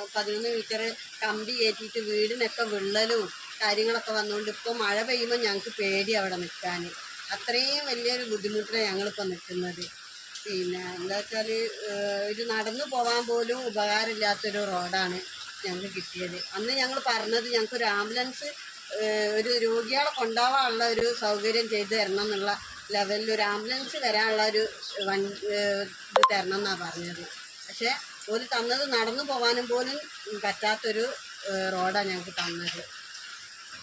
11 മീറ്റർ കമ്പി കയറ്റിയിട്ട് വീടിനൊക്കെ വിള്ളലും കാര്യങ്ങളൊക്കെ വന്നുകൊണ്ട് ഇപ്പോൾ മഴ പെയ്യുമ്പോൾ ഞങ്ങൾക്ക് പേടി അവിടെ നിൽക്കാൻ. അത്രയും വലിയൊരു ബുദ്ധിമുട്ടിലാണ് ഞങ്ങളിപ്പോൾ നിൽക്കുന്നത്. പിന്നെ എന്താ വെച്ചാൽ ഒരു നടന്നു പോകാൻ പോലും ഉപകാരമില്ലാത്തൊരു റോഡാണ് ഞങ്ങൾക്ക് കിട്ടിയത്. അന്ന് ഞങ്ങൾ പറഞ്ഞത് ഞങ്ങൾക്കൊരു ആംബുലൻസ് ഒരു രോഗികളെ കൊണ്ടുപോകാനുള്ള ഒരു സൗകര്യം ചെയ്ത് തരണം എന്നുള്ള ലെവലിൽ ഒരു ആംബുലൻസ് വരാനുള്ള ഒരു ഇത് തരണം എന്നാണ് പറഞ്ഞത്. പക്ഷേ ഒരു തന്നത് നടന്നു പോകാനും പോലും പറ്റാത്തൊരു റോഡാണ് ഞങ്ങൾക്ക് തന്നത്.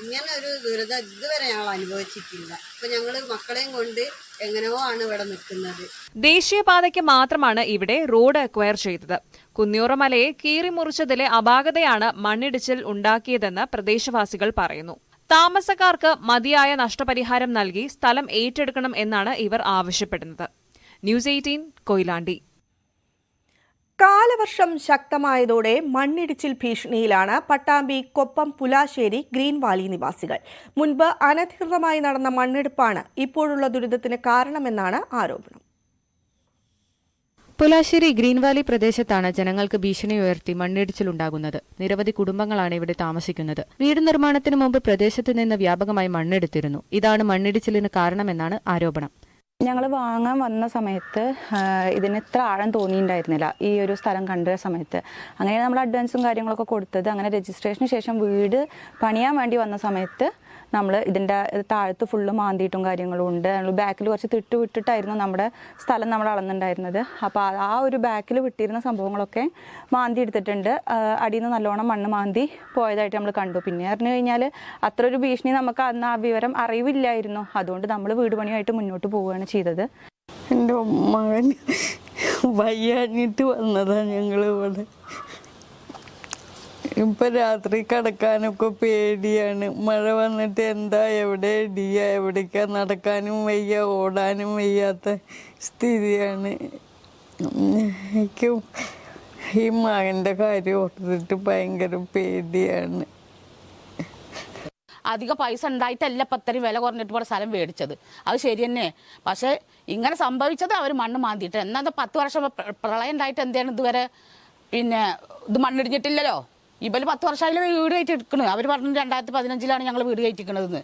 ഇങ്ങനെ ഒരു ദുരിതം ഇതുവരെ ഞങ്ങൾ അനുഭവിച്ചിട്ടില്ല. ഇപ്പൊ ഞങ്ങൾ മക്കളെയും കൊണ്ട് എങ്ങനെയോ ആണ് ഇവിടെ നിൽക്കുന്നത്. ദേശീയപാതയ്ക്ക് മാത്രമാണ് ഇവിടെ റോഡ് അക്വയർ ചെയ്തത്. കുന്നിയോറമലയെ കീറിമുറിച്ചതിലെ അപാകതയാണ് മണ്ണിടിച്ചിൽ ഉണ്ടാക്കിയതെന്ന് പ്രദേശവാസികൾ പറയുന്നു. താമസക്കാർക്ക് മതിയായ നഷ്ടപരിഹാരം നൽകി സ്ഥലം ഏറ്റെടുക്കണം എന്നാണ് ഇവർ ആവശ്യപ്പെടുന്നത്. ന്യൂസ് 18 കൊയിലാണ്ടി. കാലവർഷം ശക്തമായതോടെ മണ്ണിടിച്ചിൽ ഭീഷണിയിലാണ് പട്ടാമ്പി കൊപ്പം പുലാശ്ശേരി ഗ്രീൻ വാലി നിവാസികൾ. മുൻപ് അനധികൃതമായി നടന്ന മണ്ണെടുപ്പാണ് ഇപ്പോഴുള്ള ദുരിതത്തിന് കാരണമെന്നാണ് ആരോപണം. പുലാശ്ശേരി ഗ്രീൻ വാലി പ്രദേശത്താണ് ജനങ്ങൾക്ക് ഭീഷണി ഉയർത്തി മണ്ണിടിച്ചിലുണ്ടാകുന്നത്. നിരവധി കുടുംബങ്ങളാണ് ഇവിടെ താമസിക്കുന്നത്. വീട് നിർമ്മാണത്തിന് മുമ്പ് പ്രദേശത്ത് നിന്ന് വ്യാപകമായി മണ്ണെടുത്തിരുന്നു. ഇതാണ് മണ്ണിടിച്ചിലിന് കാരണമെന്നാണ് ആരോപണം. ഞങ്ങൾ വാങ്ങാൻ വന്ന സമയത്ത് ഇതിന് ഇത്ര ആഴം തോന്നിയിട്ടുണ്ടായിരുന്നില്ല. ഈ ഒരു സ്ഥലം കണ്ട സമയത്ത് അങ്ങനെ നമ്മൾ അഡ്വാൻസും കാര്യങ്ങളൊക്കെ കൊടുത്തത്. അങ്ങനെ രജിസ്ട്രേഷന് ശേഷം വീട് പണിയാൻ വേണ്ടി വന്ന സമയത്ത് നമ്മൾ ഇതിൻ്റെ താഴത്ത് ഫുള്ള് മാന്തിയിട്ടും കാര്യങ്ങളും ഉണ്ട്. നമ്മൾ ബാക്കിൽ കുറച്ച് തിട്ട് വിട്ടിട്ടായിരുന്നു നമ്മുടെ സ്ഥലം നമ്മൾ അളന്നുണ്ടായിരുന്നത്. അപ്പോൾ ആ ഒരു ബാക്കിൽ വിട്ടിരുന്ന സംഭവങ്ങളൊക്കെ മാന്തി എടുത്തിട്ടുണ്ട്. അടിയിൽ നിന്ന് നല്ലോണം മണ്ണ് മാന്തി പോയതായിട്ട് നമ്മൾ കണ്ടു. പിന്നെ പറഞ്ഞു കഴിഞ്ഞാൽ അത്ര ഒരു ഭീഷണി നമുക്ക് അന്ന് ആ വിവരം അറിവില്ലായിരുന്നു. അതുകൊണ്ട് നമ്മൾ വീട് പണിയായിട്ട് മുന്നോട്ട് പോവുകയാണ് ചെയ്തത്. എൻ്റെ മകൻ വയ്യാഞ്ഞിട്ട് വന്നതാണ് ഞങ്ങൾ ഇവിടെ. ഇപ്പം രാത്രി കിടക്കാനൊക്കെ പേടിയാണ്. മഴ വന്നിട്ട് എന്താ എവിടെ ഇടിയ എവിടേക്കാ നടക്കാനും വയ്യ, ഓടാനും വയ്യാത്ത സ്ഥിതിയാണ്. എനിക്ക് ഈ മകൻ്റെ കാര്യം ഓർത്തിട്ട് ഭയങ്കര പേടിയാണ്. അധികം പൈസ ഉണ്ടായിട്ടല്ല ഇപ്പം അത്രയും വില കുറഞ്ഞിട്ട് ഇവിടെ സ്ഥലം മേടിച്ചത്. അത് ശരി തന്നെ. പക്ഷേ ഇങ്ങനെ സംഭവിച്ചത് അവർ മണ്ണ് മാന്തിയിട്ട്. എന്നാൽ 10 വർഷം പ്രളയം ഉണ്ടായിട്ട് എന്താണ് ഇതുവരെ പിന്നെ ഇത് മണ്ണിടിഞ്ഞിട്ടില്ലല്ലോ. ഇവർ 10 വർഷമായാലും വീട് കയറ്റി എടുക്കണത്. അവർ പറഞ്ഞു 2015 ഞങ്ങൾ വീട് കയറ്റിക്കണതെന്ന്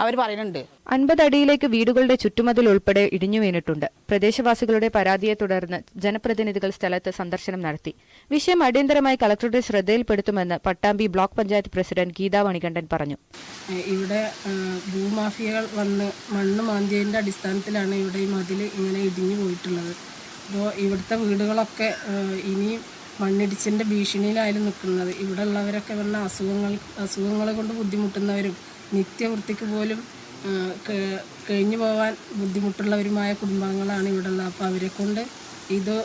അവർ പറയുന്നുണ്ട്. 50 അടിയിലേക്ക് വീടുകളുടെ ചുറ്റുമതിൽ ഉൾപ്പെടെ ഇടിഞ്ഞു വീണിട്ടുണ്ട്. പ്രദേശവാസികളുടെ പരാതിയെ തുടർന്ന് ജനപ്രതിനിധികൾ സ്ഥലത്ത് സന്ദർശനം നടത്തി. വിഷയം അടിയന്തരമായി കളക്ടറുടെ ശ്രദ്ധയിൽപ്പെടുത്തുമെന്ന് പട്ടാമ്പി ബ്ലോക്ക് പഞ്ചായത്ത് പ്രസിഡന്റ് ഗീതാ മണികണ്ഠൻ പറഞ്ഞു. ഇവിടെ ഭൂമാഫിയകൾ വന്ന് മണ്ണ് മാന്തിയതിൻ്റെ അടിസ്ഥാനത്തിലാണ് ഇവിടെ ഈ മതിൽ ഇങ്ങനെ ഇടിഞ്ഞു പോയിട്ടുള്ളത്. അപ്പോൾ ഇവിടുത്തെ വീടുകളൊക്കെ ഇനിയും മണ്ണിടിച്ചിൻ്റെ ഭീഷണിയിലായാലും നിൽക്കുന്നത്. ഇവിടെ ഉള്ളവരൊക്കെ വന്ന അസുഖങ്ങൾ കൊണ്ട് ബുദ്ധിമുട്ടുന്നവരും നിത്യവൃത്തിക്ക് പോലും കഴിഞ്ഞു പോകാൻ ബുദ്ധിമുട്ടുള്ളവരുമായ കുടുംബാംഗങ്ങളാണ് ഇവിടെ ഉള്ളത്. അപ്പോൾ അവരെ കൊണ്ട് ഇത്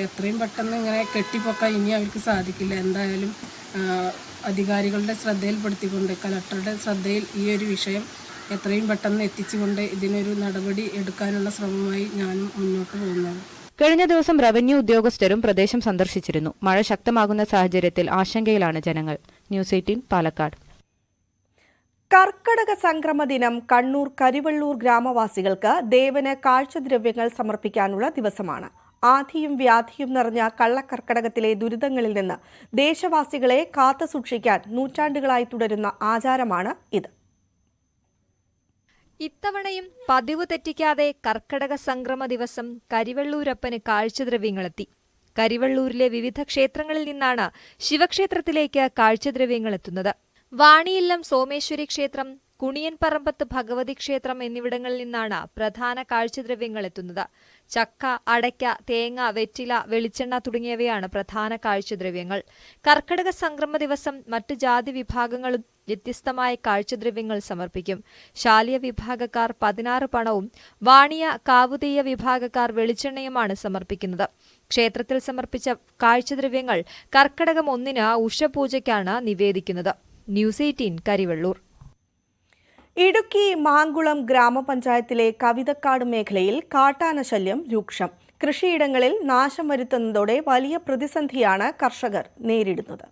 എത്രയും പെട്ടെന്ന് ഇങ്ങനെ കെട്ടിപ്പൊക്കാൻ ഇനി അവർക്ക് സാധിക്കില്ല. എന്തായാലും അധികാരികളുടെ ശ്രദ്ധയിൽപ്പെടുത്തിക്കൊണ്ട് കളക്ടറുടെ ശ്രദ്ധയിൽ ഈ ഒരു വിഷയം എത്രയും പെട്ടെന്ന് എത്തിച്ചുകൊണ്ട് ഇതിനൊരു നടപടി എടുക്കാനുള്ള ശ്രമമായി ഞാനും മുന്നോട്ട് പോകുന്നത്. കഴിഞ്ഞ ദിവസം റവന്യൂ ഉദ്യോഗസ്ഥരും പ്രദേശം സന്ദർശിച്ചിരുന്നു. മഴ ശക്തമാകുന്ന സാഹചര്യത്തിൽ ആശങ്കയിലാണ് ജനങ്ങൾ. ന്യൂസ് 18 പാലക്കാട്. കർക്കടക സംക്രമ ദിനം കണ്ണൂർ കരിവള്ളൂർ ഗ്രാമവാസികൾക്ക് ദേവന് കാഴ്ചദ്രവ്യങ്ങൾ സമർപ്പിക്കാനുള്ള ദിവസമാണ്. ആധിയും വ്യാധിയും നിറഞ്ഞ കള്ളക്കർക്കടകത്തിലെ ദുരിതങ്ങളിൽ നിന്ന് ദേശവാസികളെ കാത്തുസൂക്ഷിക്കാൻ നൂറ്റാണ്ടുകളായി തുടരുന്ന ആചാരമാണ് ഇത്. ഇത്തവണയും പതിവ് തെറ്റിക്കാതെ കർക്കടക സംക്രമ ദിവസം കരിവള്ളൂരപ്പന് കാഴ്ചദ്രവ്യങ്ങളെത്തി. കരിവള്ളൂരിലെ വിവിധ ക്ഷേത്രങ്ങളിൽ നിന്നാണ് ശിവക്ഷേത്രത്തിലേക്ക് കാഴ്ചദ്രവ്യങ്ങൾ എത്തുന്നത്. വാണിയില്ലം സോമേശ്വരി ക്ഷേത്രം, കുണിയൻപറമ്പത്ത് ഭഗവതി ക്ഷേത്രം എന്നിവിടങ്ങളിൽ നിന്നാണ് പ്രധാന കാഴ്ചദ്രവ്യങ്ങൾ എത്തുന്നത്. ചക്ക, അടയ്ക്ക, തേങ്ങ, വെറ്റില, വെളിച്ചെണ്ണ തുടങ്ങിയവയാണ് പ്രധാന കാഴ്ചദ്രവ്യങ്ങൾ. കർക്കടക സംക്രമ ദിവസം മറ്റ് ജാതി വിഭാഗങ്ങളും വ്യത്യസ്തമായ കാഴ്ചദ്രവ്യങ്ങൾ സമർപ്പിക്കും. ശാലിയ വിഭാഗക്കാർ 16 പണവും വാണിയ കാവുതെയ്യ വിഭാഗക്കാർ വെളിച്ചെണ്ണയുമാണ് സമർപ്പിക്കുന്നത്. ക്ഷേത്രത്തിൽ സമർപ്പിച്ച കാഴ്ചദ്രവ്യങ്ങൾ കർക്കടകം 1 ഉഷപൂജയ്ക്കാണ് നിവേദിക്കുന്നത്. ന്യൂസ് 18 കരിവള്ളൂർ. ഇടുക്കി മാങ്കുളം ഗ്രാമപഞ്ചായത്തിലെ കവിതക്കാട് മേഖലയിൽ കാട്ടാന ശല്യം രൂക്ഷം. കൃഷിയിടങ്ങളിൽ നാശം വരുത്തുന്നതോടെ വലിയ പ്രതിസന്ധിയാണ് കർഷകർ നേരിടുന്നത്.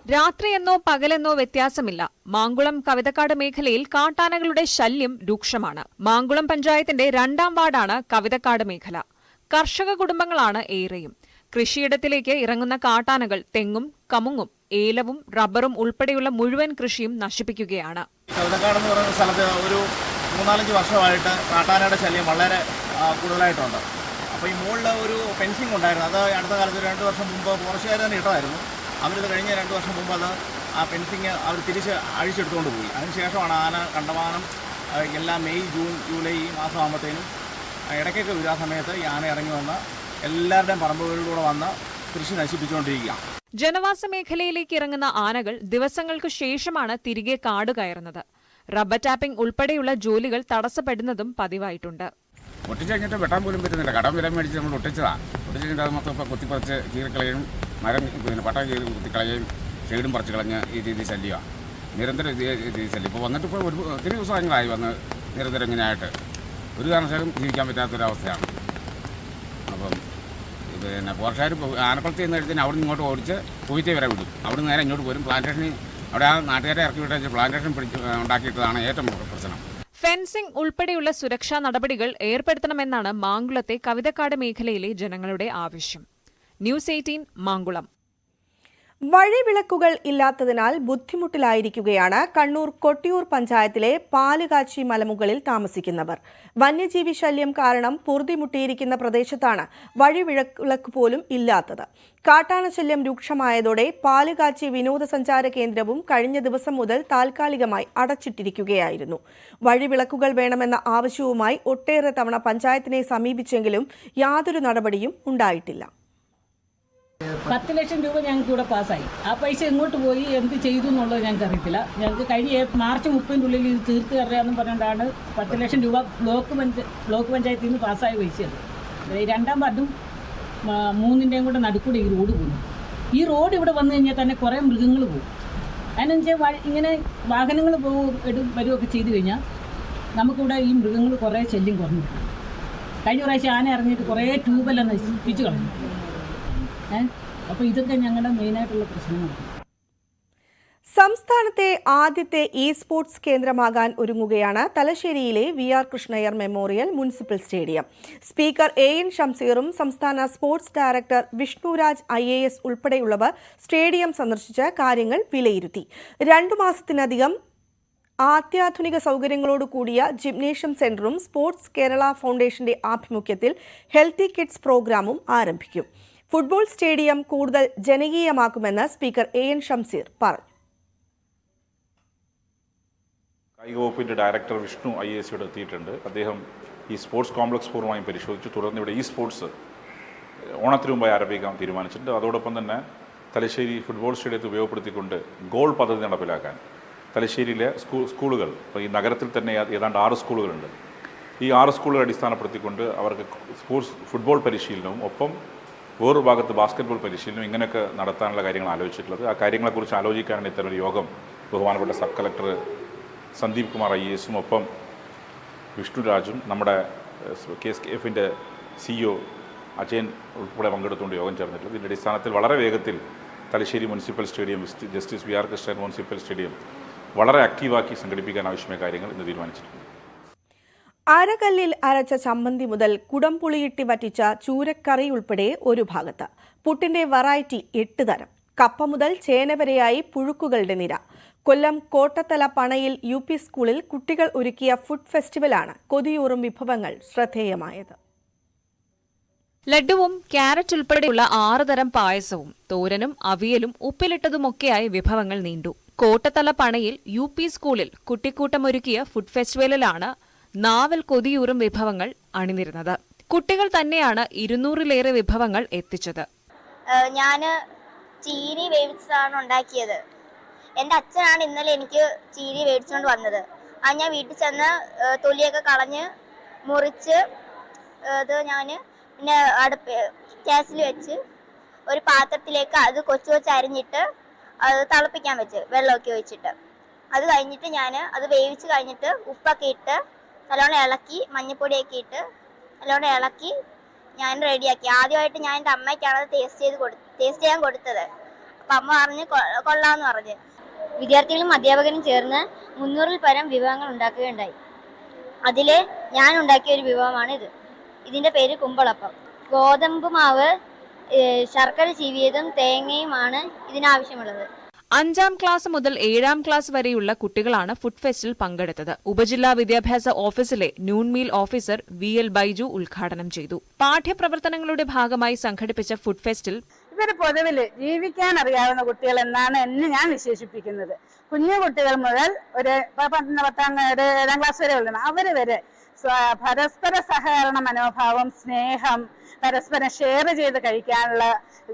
രാത്രിയെന്നോ പകലെന്നോ വ്യത്യാസമില്ല. മാങ്കുളം കവിതക്കാട് മേഖലയിൽ കാട്ടാനകളുടെ ശല്യം രൂക്ഷമാണ്. മാങ്കുളം പഞ്ചായത്തിന്റെ 2ാം വാർഡാണ് കവിതക്കാട് മേഖല. കർഷക കുടുംബങ്ങളാണ് ഏറെയും. കൃഷിയിടത്തിലേക്ക് ഇറങ്ങുന്ന കാട്ടാനകൾ തെങ്ങും കമുങ്ങും ഏലവും റബ്ബറും ഉൾപ്പെടെയുള്ള മുഴുവൻ കൃഷിയും നശിപ്പിക്കുകയാണ്. കവിതക്കാട് എന്ന് പറയുന്ന സ്ഥലത്ത് ഒരു 3-4 വർഷമായിട്ട് കാട്ടാനയുടെ ശല്യം വളരെ കൂടുതലായിട്ടുണ്ട്. അപ്പോൾ ഈ മുകളിൽ ഒരു ഫെൻസിങ് ഉണ്ടായിരുന്നു. അത് അടുത്ത കാലത്ത് 2 വർഷം മുമ്പ് ഫോറസ്റ്റുകാർ തന്നെ ഇട്ടമായിരുന്നു. അവരിത് കഴിഞ്ഞ 2 വർഷം മുമ്പ് അത് ആ ഫെൻസിങ് അവർ തിരിച്ച് അഴിച്ചെടുത്തുകൊണ്ട് പോയി. അതിനുശേഷമാണ് ആന കണ്ടമാനം എല്ലാ മെയ്, ജൂൺ, ജൂലൈ മാസമാകുമ്പോഴത്തേനും ഇടയ്ക്കൊക്കെ വരും. ആ സമയത്ത് ഈ ആന ഇറങ്ങി വന്ന് എല്ലാവരുടെയും പറമ്പുകളിലൂടെ വന്ന് കൃഷി നശിപ്പിച്ചുകൊണ്ടിരിക്കുക. ജനവാസ മേഖലയിലേക്ക് ഇറങ്ങുന്ന ആനകൾ ദിവസങ്ങൾക്ക് ശേഷമാണ് തിരികെ കാട് കയറുന്നത്. റബ്ബർ ടാപ്പിംഗ് ഉൾപ്പെടെയുള്ള ജോലികൾ തടസ്സപ്പെടുന്നതും പതിവായിട്ടുണ്ട്. ഒട്ടിച്ച് കഴിഞ്ഞിട്ട് വെട്ടാൻ പോലും പറ്റുന്നില്ല. കടം വില മേടിച്ച് നമ്മൾ ഒട്ടിച്ചതാണ്. ഒട്ടിച്ച് കഴിഞ്ഞിട്ട് അത് മൊത്തം ഇപ്പോൾ കുത്തിപ്പറിച്ച് കീറിക്കളയും, മരം പട്ടം കീറി കുത്തിക്കളയും, ഷെയ്ഡും പറിച്ച് കളഞ്ഞ് ഈ രീതിയിൽ ശല്യമാണ്. നിരന്തരം ചികിത്സയിൽ ഇപ്പോൾ വന്നിട്ട് ഇപ്പോൾ ഒത്തിരി ദിവസങ്ങളായി വന്ന് നിരന്തരം ഇങ്ങനെയായിട്ട് ഒരു കാരണവശാലും ജീവിക്കാൻ പറ്റാത്തൊരവസ്ഥയാണ്. അപ്പം പിന്നെ പോർഷകാർ ആനക്കുളത്ത് നിന്ന് എടുത്തിന് അവിടെ നിന്ന് ഇങ്ങോട്ട് ഓടിച്ച് പോയിട്ടേ വരെ വിടും. അവിടെ നിന്ന് നേരെ ഇങ്ങോട്ട് പോരും. പ്ലാന്റേഷനിൽ അവിടെ ആ നാട്ടുകാരെ ഇറക്കി വിട്ട പ്ലാന്റേഷൻ ഉണ്ടാക്കിയിട്ടതാണ് ഏറ്റവും പ്രശ്നം. ഫെൻസിംഗ് ഉൾപ്പെടെയുള്ള സുരക്ഷാ നടപടികൾ ഏർപ്പെടുത്തണമെന്നാണ് മാങ്കുളത്തെ കവിതക്കാട് മേഖലയിലെ ജനങ്ങളുടെ ആവശ്യം. ന്യൂസ് 18 മാങ്കുളം. വഴിവിളക്കുകൾ ഇല്ലാത്തതിനാൽ ബുദ്ധിമുട്ടിലായിരിക്കുകയാണ് കണ്ണൂർ കൊട്ടിയൂർ പഞ്ചായത്തിലെ പാലുകാച്ചി മലമുകളിൽ താമസിക്കുന്നവർ. വന്യജീവി ശല്യം കാരണം പൊറുതിമുട്ടിയിരിക്കുന്ന പ്രദേശത്താണ് വഴിവിളക്ക് പോലും ഇല്ലാത്തത്. കാട്ടാന ശല്യം രൂക്ഷമായതോടെ പാലുകാച്ചി വിനോദസഞ്ചാര കേന്ദ്രവും കഴിഞ്ഞ ദിവസം മുതൽ താൽക്കാലികമായി അടച്ചിട്ടിരിക്കുകയായിരുന്നു. വഴിവിളക്കുകൾ വേണമെന്ന ആവശ്യവുമായി ഒട്ടേറെ തവണ പഞ്ചായത്തിനെ സമീപിച്ചെങ്കിലും യാതൊരു നടപടിയും ഉണ്ടായിട്ടില്ല. 10 ലക്ഷം രൂപ ഞങ്ങൾക്ക് ഇവിടെ പാസ്സായി. ആ പൈസ എങ്ങോട്ട് പോയി എന്ത് ചെയ്തു എന്നുള്ളത് ഞങ്ങൾക്ക് അറിയത്തില്ല. ഞങ്ങൾക്ക് കഴിഞ്ഞ മാർച്ച് 30 ഉള്ളിൽ ഇത് തീർത്ത് തരാമെന്നും പറഞ്ഞുകൊണ്ടാണ് 10 ലക്ഷം രൂപ ബ്ലോക്ക് പഞ്ചായത്തിൽ നിന്ന് പാസ്സായ പൈസയാണ്. രണ്ടാം വാർഡും 3ൻ്റെയും കൂടെ നടുക്കൂടെ ഈ റോഡ് പോകുന്നു. ഈ റോഡ് ഇവിടെ വന്നു കഴിഞ്ഞാൽ തന്നെ കുറേ മൃഗങ്ങൾ പോകും. അതിനെന്നുവെച്ചാൽ ഇങ്ങനെ വാഹനങ്ങൾ വരുമൊക്കെ ചെയ്തു കഴിഞ്ഞാൽ നമുക്കിവിടെ ഈ മൃഗങ്ങൾ കുറേ ശല്യം കുറഞ്ഞു. കഴിഞ്ഞ പ്രാവശ്യം ആന ഇറങ്ങിയിട്ട് കുറേ ട്യൂബെല്ലാം നശിപ്പിച്ച് കളഞ്ഞു. അപ്പോൾ ഇതൊക്കെ ഞങ്ങളുടെ മെയിനായിട്ടുള്ള പ്രശ്നമാണ്. സംസ്ഥാനത്തെ ആദ്യത്തെ ഇ സ്പോർട്സ് കേന്ദ്രമാകാൻ ഒരുങ്ങുകയാണ് തലശ്ശേരിയിലെ VR Krishna Iyer memorial municipal stadium. Speaker AN ഷംസീറും സംസ്ഥാന സ്പോർട്സ് ഡയറക്ടർ വിഷ്ണുരാജ് IAS ഉൾപ്പെടെയുള്ളവർ സ്റ്റേഡിയം സന്ദർശിച്ച് കാര്യങ്ങൾ വിലയിരുത്തി. 2 മാസത്തിനധികം അത്യാധുനിക സൗകര്യങ്ങളോട് കൂടിയ ജിംനേഷ്യം സെന്ററും സ്പോർട്സ് കേരള ഫൗണ്ടേഷന്റെ ആഭിമുഖ്യത്തിൽ ഹെൽത്തി കിഡ്സ് പ്രോഗ്രാമും ആരംഭിക്കും. ഫുട്ബോൾ സ്റ്റേഡിയം കൂടുതൽ ജനകീയമാക്കുമെന്ന് സ്പീക്കർ AN ഷംസീർ പറഞ്ഞു. കായിക വകുപ്പിൻ്റെ ഡയറക്ടർ വിഷ്ണു IAS ഇവിടെ എത്തിയിട്ടുണ്ട്. അദ്ദേഹം ഈ സ്പോർട്സ് കോംപ്ലക്സ് പൂർണ്ണമായും പരിശോധിച്ചു. തുടർന്ന് ഇവിടെ ഈ സ്പോർട്സ് ഓണത്തിന് മുമ്പായി ആരംഭിക്കാൻ തീരുമാനിച്ചിട്ടുണ്ട്. അതോടൊപ്പം തന്നെ തലശ്ശേരി ഫുട്ബോൾ സ്റ്റേഡിയത്തെ ഉപയോഗപ്പെടുത്തിക്കൊണ്ട് ഗോൾ പദ്ധതി നടപ്പിലാക്കാൻ തലശ്ശേരിയിലെ സ്കൂളുകൾ, ഇപ്പോൾ ഈ നഗരത്തിൽ തന്നെ ഏതാണ്ട് 6 സ്കൂളുകളുണ്ട്. ഈ 6 സ്കൂളുകൾ അടിസ്ഥാനപ്പെടുത്തിക്കൊണ്ട് അവർക്ക് ഫുട്ബോൾ പരിശീലനവും ഒപ്പം വേറൊരു ഭാഗത്ത് ബാസ്കറ്റ്ബോൾ പരിശീലനം ഇങ്ങനെയൊക്കെ നടത്താനുള്ള കാര്യങ്ങൾ ആലോചിച്ചിട്ടുള്ളത്. ആ കാര്യങ്ങളെക്കുറിച്ച് ആലോചിക്കാനാണ് ഇത്തരമൊരു യോഗം ബഹുമാനപ്പെട്ട സബ് കളക്ടർ സന്ദീപ് കുമാർ IASും ഒപ്പം വിഷ്ണുരാജും നമ്മുടെ KSKFൻ്റെ CEO അജയൻ ഉൾപ്പെടെ പങ്കെടുത്തുകൊണ്ട് യോഗം ചേർന്നിട്ടുള്ളത്. ഇതിൻ്റെ അടിസ്ഥാനത്തിൽ വളരെ വേഗത്തിൽ Thalassery municipal stadium, justice VR Krishnan municipal stadium വളരെ ആക്റ്റീവാക്കി സംഘടിപ്പിക്കാൻ ആവശ്യമായ കാര്യങ്ങൾ ഇന്ന് തീരുമാനിച്ചിട്ടുണ്ട്. അരകല്ലിൽ അരച്ച ചമ്മന്തി മുതൽ കുടംപുളിയിട്ടി വറ്റിച്ച ചൂരക്കറി ഉൾപ്പെടെ ഒരു ഭാഗത്ത്. പുട്ടിന്റെ വെറൈറ്റി 8 തരം. കപ്പ മുതൽ ചേന വരെയായി പുഴുക്കുകളുടെ നിര. കൊല്ലം കോട്ടത്തല പണയിൽ UP സ്കൂളിൽ കുട്ടികൾ ഒരുക്കിയ ഫുഡ് ഫെസ്റ്റിവലാണ് കൊതിയൂറും വിഭവങ്ങൾ ശ്രദ്ധേയമായത്. ലഡുവും ക്യാരറ്റ് ഉൾപ്പെടെയുള്ള 6 തരം പായസവും തോരനും അവിയലും ഉപ്പിലിട്ടതുമൊക്കെയായി വിഭവങ്ങൾ നീണ്ടു. കോട്ടത്തല പണയിൽ UP സ്കൂളിൽ കുട്ടിക്കൂട്ടമൊരുക്കിയ ഫുഡ് ഫെസ്റ്റിവലിലാണ് നാവൽ കൊതിയൂറും വിഭവങ്ങൾ അണിനിരുന്നത്. കുട്ടികൾ തന്നെയാണ് 200-ലേറെ വിഭവങ്ങൾ എത്തിച്ചത്. ഞാൻ ചീനി വേവിച്ചതാണ് ഉണ്ടാക്കിയത്. എൻ്റെ അച്ഛനാണ് ഇന്നലെ എനിക്ക് ചീനി വേവിച്ചുകൊണ്ട് വന്നത്. അത് ഞാൻ വീട്ടിൽ ചെന്ന് തൊലിയൊക്കെ കളഞ്ഞ് മുറിച്ച് അത് ഞാൻ പിന്നെ ഗ്യാസിൽ വെച്ച് ഒരു പാത്രത്തിലേക്ക് അത് കൊച്ചു അരിഞ്ഞിട്ട് അത് തിളപ്പിക്കാൻ വെച്ച് വെള്ളമൊക്കെ ഒഴിച്ചിട്ട് അത് കഴിഞ്ഞിട്ട് ഞാൻ അത് വേവിച്ച് കഴിഞ്ഞിട്ട് ഉപ്പൊക്കെ ഇട്ട് നല്ലോണം ഇളക്കി മഞ്ഞൾപ്പൊടിയൊക്കെ ഇട്ട് നല്ലോണം ഇളക്കി ഞാൻ റെഡിയാക്കി. ആദ്യമായിട്ട് ഞാൻ എൻ്റെ അമ്മയ്ക്കാണ് അത് ടേസ്റ്റ് ചെയ്യാൻ കൊടുത്തത്. അപ്പം അമ്മ പറഞ്ഞ് കൊള്ളാമെന്ന് പറഞ്ഞ്. വിദ്യാർത്ഥികളും അധ്യാപകരും ചേർന്ന് 300-ൽ പരം വിഭവങ്ങൾ ഉണ്ടാക്കുകയുണ്ടായി. അതിൽ ഞാൻ ഉണ്ടാക്കിയ ഒരു വിഭവമാണ് ഇത്. ഇതിൻ്റെ പേര് കുമ്പളപ്പം. ഗോതമ്പ് മാവ്, ശർക്കര ചീവിയതും തേങ്ങയുമാണ് ഇതിനാവശ്യമുള്ളത്. 5ാം ക്ലാസ് മുതൽ 7ാം ക്ലാസ് വരെയുള്ള കുട്ടികളാണ് ഫുഡ് ഫെസ്റ്റിൽ പങ്കെടുത്തത്. ഉപജില്ലാ വിദ്യാഭ്യാസ ഓഫീസിലെ noon meal officer VL Baiju ഉദ്ഘാടനം ചെയ്തു. പാഠ്യപ്രവർത്തനങ്ങളുടെ ഭാഗമായി സംഘടിപ്പിച്ച ഫുഡ് ഫെസ്റ്റിൽ ഇവര് പൊതുവില് ജീവിക്കാൻ അറിയാവുന്ന കുട്ടികൾ എന്നാണ് എന്നെ ഞാൻ വിശേഷിപ്പിക്കുന്നത്. കുഞ്ഞു കുട്ടികൾ മുതൽ ഒരു 7ാം ക്ലാസ് വരെ ഉള്ള അവര് വരെ പരസ്പര സഹകരണ മനോഭാവം, സ്നേഹം, പരസ്പരം ഷെയർ ചെയ്ത്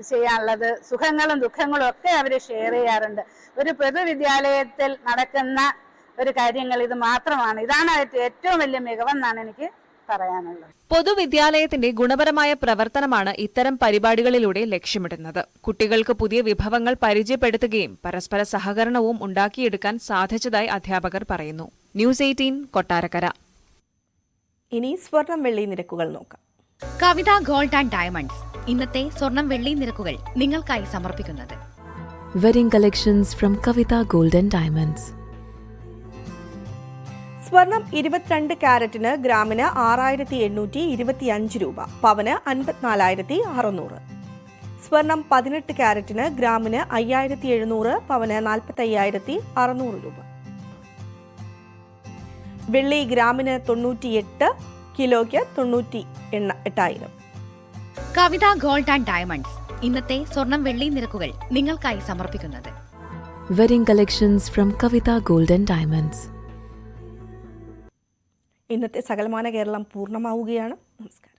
ചെയ്യാനുള്ളത്, സുഖങ്ങളും ദുഃഖങ്ങളും ഒക്കെ അവർ ഷെയർ ചെയ്യാറുണ്ട്. ഒരു പൊതുവിദ്യാലയത്തിൽ നടക്കുന്ന ഒരു കാര്യങ്ങൾ ഇത് മാത്രമാണ്. ഇതാണ് ഏറ്റവും വലിയ മികവെന്നാണ് എനിക്ക് പറയാനുള്ളത്. പൊതുവിദ്യാലയത്തിന്റെ ഗുണപരമായ പ്രവർത്തനമാണ് ഇത്തരം പരിപാടികളിലൂടെ ലക്ഷ്യമിടുന്നത്. കുട്ടികൾക്ക് പുതിയ വിഭവങ്ങൾ പരിചയപ്പെടുത്തുകയും പരസ്പര സഹകരണവും ഉണ്ടാക്കിയെടുക്കാൻ സാധിച്ചതായി അധ്യാപകർ പറയുന്നു. ന്യൂസ് 18 കൊട്ടാരക്കര. ഇനി സ്വർണം വെള്ളി നിരക്കുകൾ നോക്കാം. കവിത ഗോൾഡ് ആൻഡ് ഡയമണ്ട്സ് ഇന്നത്തെ സ്വർണം വെള്ളി നിരക്കുകൾ നിങ്ങൾക്കായി സമർപ്പിക്കുന്നത് wedding collections from Kavitha gold and diamonds. സ്വർണം 22 കാരറ്റിന് ഗ്രാമിന് 6825 രൂപ, പവന് 54,600. സ്വർണം 18 കാരറ്റിന് ഗ്രാമിന് 5700, പവന് 45,600 രൂപ. വെള്ളി ഗ്രാമിന് 98, കിലോയ്ക്ക് 98,000. കവിത ഗോൾഡ് ആൻഡ് ഡയമണ്ട്സ് ഇന്നത്തെ സ്വർണം വെള്ളി നിരക്കുകൾ നിങ്ങൾക്കായി സമർപ്പിക്കുന്നത് wedding collections from Kavitha gold and diamonds. ഇന്നത്തെ സകലമാന കേരളം പൂർണ്ണമാവുകയാണ്. നമസ്കാരം.